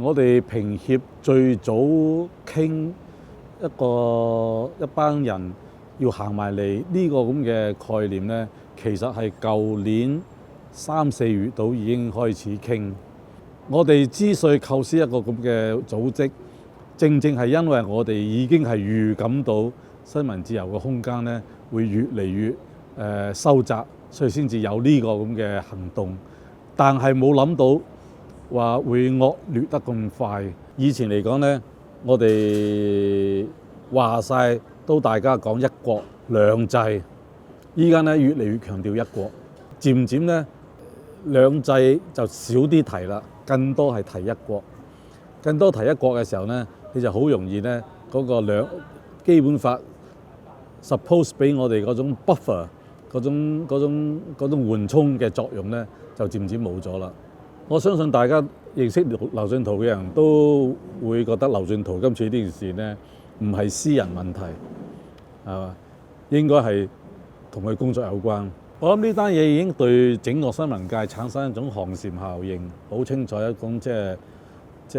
我哋評協最早傾一班人要行埋嚟呢個咁嘅概念呢，其實係舊年3、4月度已經開始傾。我哋之所以構思一個咁嘅組織，正正係因為我哋已經係預感到新聞自由嘅空間呢會越嚟越收窄，所以先至有呢個咁嘅行動。但係冇諗到話會惡劣得咁快。以前嚟講呢，我哋話晒都大家講一國兩制，依家呢越嚟越強調一國，漸漸呢兩制就少啲提啦，更多係提一國。更多提一國嘅時候呢，你就好容易呢嗰個基本法 suppose 俾我哋嗰種 buffer 嗰種緩衝嘅作用呢，就漸漸冇咗啦。我相信大家認識劉進圖嘅人都會覺得劉進圖今次呢件事呢唔係私人問題，係嘛？應該係同佢工作有關。我諗呢單嘢已經對整個新聞界產生一種寒蟬效應，好清楚一種即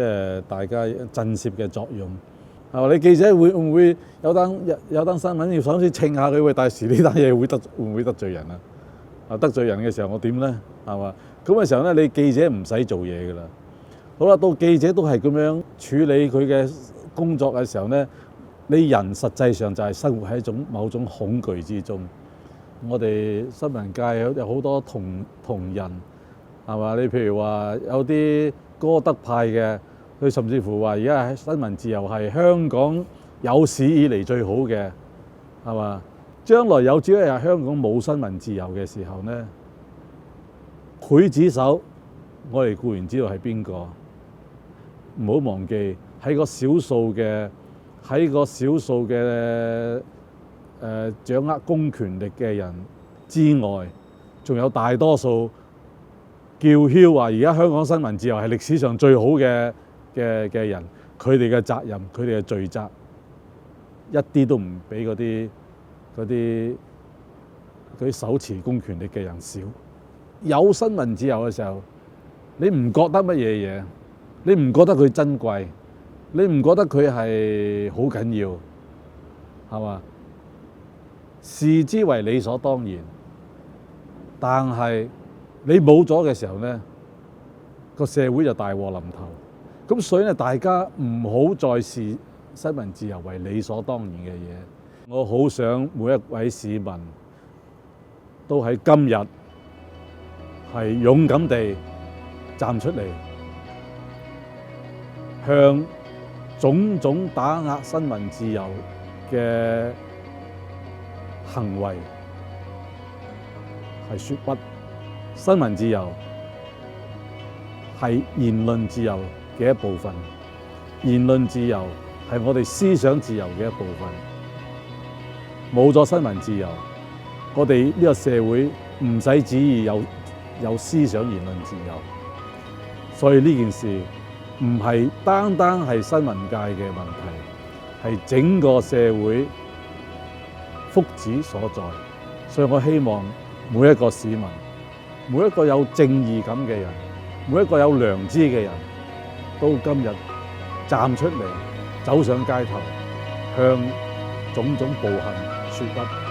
係大家震懾嘅作用。係嘛？你記者會唔會有單新聞要想先稱下佢？喂，第時呢單嘢會唔會得罪人啊？啊，得罪人嘅時候我點咧？係嘛？咁嘅時候咧，你記者唔使做嘢㗎啦。好啦，到記者都係咁樣處理佢嘅工作嘅時候咧，你人實際上就係生活喺某種恐懼之中。我哋新聞界有好多同仁，係嘛？你譬如話有啲歌德派嘅，佢甚至乎話而家新聞自由係香港有史以嚟最好嘅，係嘛？將來有朝一日香港冇新聞自由嘅時候呢，劊子手我哋固然知道係邊個，唔好忘記喺個少數嘅掌握公權力嘅人之外，仲有大多數叫囂話而家香港新聞自由係歷史上最好嘅人，佢哋嘅責任、佢哋嘅罪責一啲都唔比嗰啲手持公權力嘅人少。有新聞自由嘅時候，你唔覺得乜嘢嘢？你唔覺得佢珍貴？你唔覺得佢係好緊要？係嘛？視之為理所當然。但係你冇咗嘅時候呢，個社會就大禍臨頭。咁所以咧，大家唔好再視新聞自由為理所當然嘅嘢。我好想每一位市民都喺今日係勇敢地站出嚟，向種種打壓新聞自由嘅行為係說不。新聞自由係言論自由嘅一部分，言論自由係我哋思想自由嘅一部分。冇咗新聞自由，我哋呢個社會唔使旨意有思想言論自由。所以呢件事唔係單係新聞界嘅問題，係整個社會福祉所在。所以我希望每一個市民，每一個有正義感嘅人，每一個有良知嘅人都今日站出嚟，走上街頭，向種種暴行說不。